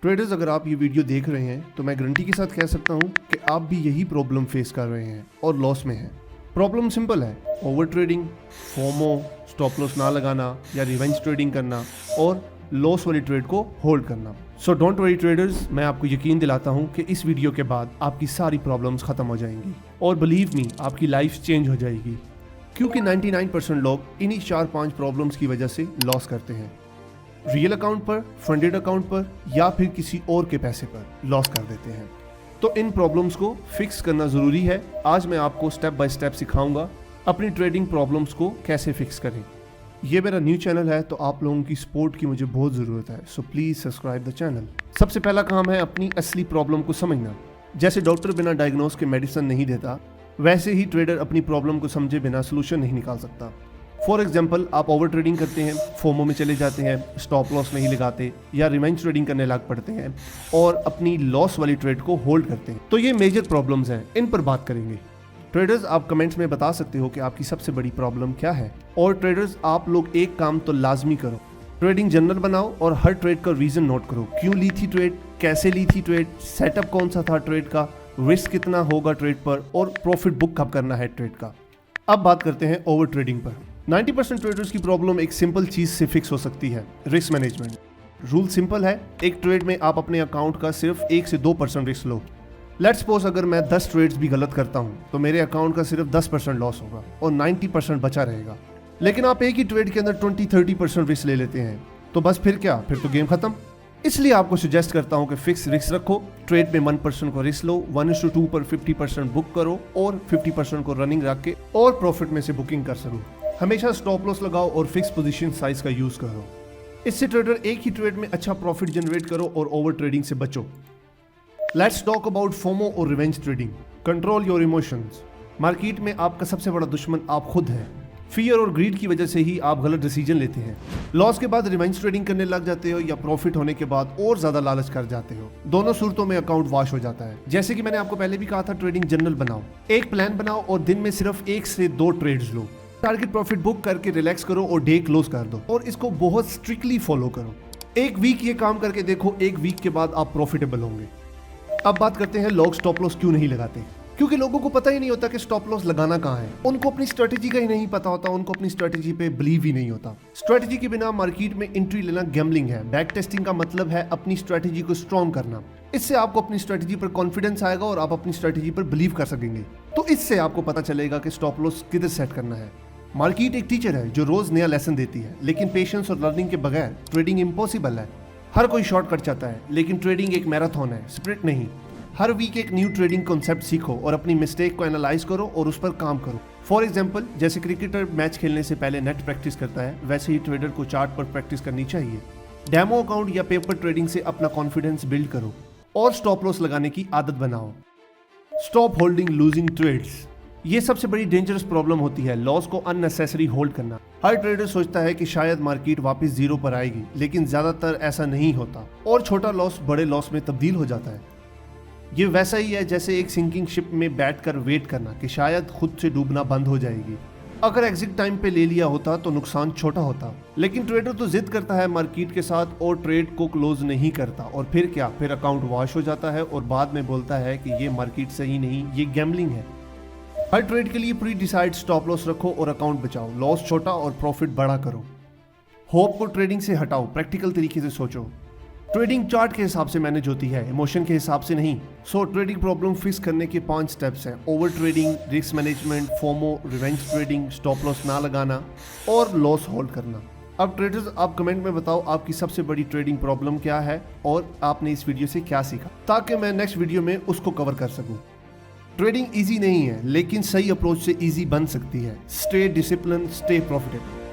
Traders, अगर आप ये वीडियो देख रहे हैं तो मैं गारंटी के साथ कह सकता हूँ कि आप भी यही प्रॉब्लम फेस कर रहे हैं और लॉस में हैं। प्रॉब्लम सिंपल है, over trading, FOMO, stop loss ना लगाना या रिवेंज ट्रेडिंग करना और लॉस वाली ट्रेड को होल्ड करना। सो डोंट वरी ट्रेडर्स, मैं आपको यकीन दिलाता हूँ कि इस वीडियो के बाद आपकी सारी प्रॉब्लम्स खत्म हो जाएंगी और बिलीव मी, आपकी लाइफ चेंज हो जाएगी, क्योंकि 99% लोग इन्हीं 4-5 प्रॉब्लम्स की वजह से लॉस करते हैं। रियल अकाउंट पर, फंडेड अकाउंट पर या फिर किसी और के पैसे पर लॉस कर देते हैं। तो इन प्रॉब्लम्स को फिक्स करना ज़रूरी है। आज मैं आपको स्टेप बाय स्टेप सिखाऊंगा अपनी ट्रेडिंग प्रॉब्लम्स को कैसे फिक्स करें। ये मेरा न्यू चैनल है तो आप लोगों की सपोर्ट की मुझे बहुत ज़रूरत है, so please subscribe the channel. सबसे पहला काम है अपनी असली प्रॉब्लम को समझना। जैसे डॉक्टर बिना डायग्नोस के मेडिसिन नहीं देता, वैसे ही ट्रेडर अपनी प्रॉब्लम को समझे बिना सोल्यूशन नहीं निकाल सकता। फॉर एग्जाम्पल, आप ओवर ट्रेडिंग करते हैं, फोमो में चले जाते हैं, स्टॉप लॉस नहीं लगाते या रिवेंज ट्रेडिंग करने लग पड़ते हैं और अपनी लॉस वाली ट्रेड को होल्ड करते हैं। तो ये मेजर प्रॉब्लम्स हैं, इन पर बात करेंगे। ट्रेडर्स, आप कमेंट्स में बता सकते हो कि आपकी सबसे बड़ी प्रॉब्लम क्या है। और ट्रेडर्स, आप लोग एक काम तो लाजमी करो, ट्रेडिंग जर्नल बनाओ और हर ट्रेड का रीजन नोट करो। क्यों ली थी ट्रेड, कैसे ली थी ट्रेड, सेटअप कौन सा था ट्रेड का, रिस्क कितना होगा ट्रेड पर और प्रॉफिट बुक कब करना है ट्रेड का। अब बात करते हैं ओवर ट्रेडिंग पर। 90% ट्रेडर्स की प्रॉब्लम एक सिंपल चीज से फिक्स हो सकती है, रिस्क मैनेजमेंट। रूल सिंपल है, एक ट्रेड में आप अपने अकाउंट का सिर्फ 1 से 2% रिस्क लो। लेट्स सपोज अगर मैं 10 ट्रेड्स भी गलत करता हूं तो मेरे अकाउंट का सिर्फ 10% लॉस होगा और 90% बचा रहेगा। लेकिन आप एक ही ट्रेड के अंदर 20-30% रिस्क ले लेते हैं तो बस फिर क्या, फिर तो गेम खत्म। इसलिए आपको सजेस्ट करता हूं कि फिक्स रिस्क रखो। ट्रेड में 1% को रिस्क लो, 1:2 पर 50% बुक करो और 50% को रनिंग रख के और प्रॉफिट में से बुकिंग कर सको। हमेशा स्टॉप लॉस लगाओ और फिक्स पोजीशन साइज का यूज करो। इससे ट्रेडर एक ही ट्रेड में अच्छा प्रॉफिट जनरेट करो और ओवर ट्रेडिंग से बचो। लेट्स टॉक अबाउट फोमो और revenge trading. Control your emotions. Market में आपका सबसे बड़ा दुश्मन आप खुद हैं। फियर और ग्रीड की वजह से ही आप गलत डिसीजन लेते हैं। लॉस के बाद रिवेंज ट्रेडिंग करने लग जाते हो या प्रॉफिट होने के बाद और ज्यादा लालच कर जाते हो। दोनों सूरतों में अकाउंट वॉश हो जाता है। जैसे कि मैंने आपको पहले भी कहा था, ट्रेडिंग जर्नल बनाओ, एक प्लान बनाओ और दिन में सिर्फ 1 से 2 ट्रेड्स लो। टारगेट प्रॉफिट बुक करके रिलैक्स करो और डे क्लोज कर दो और इसको बहुत स्ट्रिक्टली फॉलो करो। एक वीक ये काम करके देखो, एक वीक के बाद आप प्रॉफिटेबल होंगे। अब बात करते हैं लोग स्टॉप लॉस क्यों नहीं लगाते। क्योंकि लोगों को पता ही नहीं होता कि स्टॉप लॉस लगाना कहाँ है। उनको अपनी स्ट्रेटेजी का ही नहीं पता होता, उनको अपनी स्ट्रेटेजी पे बिलीव ही नहीं होता। स्ट्रेटेजी के बिना मार्केट में एंट्री लेना गैम्बलिंग है। बैक टेस्टिंग का मतलब है अपनी स्ट्रेटेजी को स्ट्रॉन्ग करना। इससे आपको अपनी स्ट्रेटेजी पर कॉन्फिडेंस आएगा और आप अपनी स्ट्रेटेजी पर बिलीव कर सकेंगे। तो इससे आपको पता चलेगा कि स्टॉप लॉस किधर सेट करना है। मार्केट एक टीचर है जो रोज नया लेसन देती है, लेकिन पेशेंस और लर्निंग के बगैर ट्रेडिंग इम्पॉसिबल है। हर कोई शॉर्टकट चाहता है, लेकिन ट्रेडिंग एक मैराथन है, स्प्रिंट नहीं। हर वीक एक न्यू ट्रेडिंग कॉन्सेप्ट सीखो और अपनी मिस्टेक को एनालाइज करो और उस पर काम करो। फॉर एग्जांपल, जैसे क्रिकेटर मैच खेलने से पहले नेट प्रैक्टिस करता है, वैसे ही ट्रेडर को चार्ट पर प्रैक्टिस करनी चाहिए। डेमो अकाउंट या पेपर ट्रेडिंग से अपना कॉन्फिडेंस बिल्ड करो और स्टॉप लॉस लगाने की आदत बनाओ। Stop holding losing trades. ये सबसे बड़ी डेंजरस प्रॉब्लम होती है, लॉस को अननेसेसरी होल्ड करना। हर ट्रेडर सोचता है कि शायद मार्केट वापस जीरो पर आएगी, लेकिन ज्यादातर ऐसा नहीं होता और छोटा लॉस बड़े लॉस में तब्दील हो जाता है। ये वैसा ही है जैसे एक सिंकिंग शिप में बैठकर वेट करना कि शायद खुद से डूबना बंद हो जाएगी। अगर एग्जिट टाइम पे ले लिया होता तो नुकसान छोटा होता, लेकिन ट्रेडर तो जिद करता है मार्केट के साथ और ट्रेड को क्लोज नहीं करता और फिर क्या, फिर अकाउंट वॉश हो जाता है और बाद में बोलता है कि ये मार्केट सही नहीं, ये गैम्बलिंग है। हर ट्रेड के लिए प्री डिसाइड स्टॉप लॉस रखो और अकाउंट बचाओ। लॉस छोटा और प्रॉफिट बड़ा करो। होप को ट्रेडिंग से हटाओ, प्रैक्टिकल तरीके से सोचो। ट्रेडिंग चार्ट के हिसाब से मैनेज होती है, इमोशन के हिसाब से नहीं। सो ट्रेडिंग प्रॉब्लम फिक्स करने के 5 स्टेप्स हैं: over trading, risk management, FOMO, revenge trading, stop loss ना लगाना और लॉस होल्ड करना। अब ट्रेडर्स, आप कमेंट में बताओ आपकी सबसे बड़ी ट्रेडिंग प्रॉब्लम क्या है और आपने इस वीडियो से क्या सीखा, ताकि मैं नेक्स्ट वीडियो में उसको कवर कर सकूं। ट्रेडिंग इजी नहीं है, लेकिन सही अप्रोच से इजी बन सकती है। Stay discipline, stay profitable.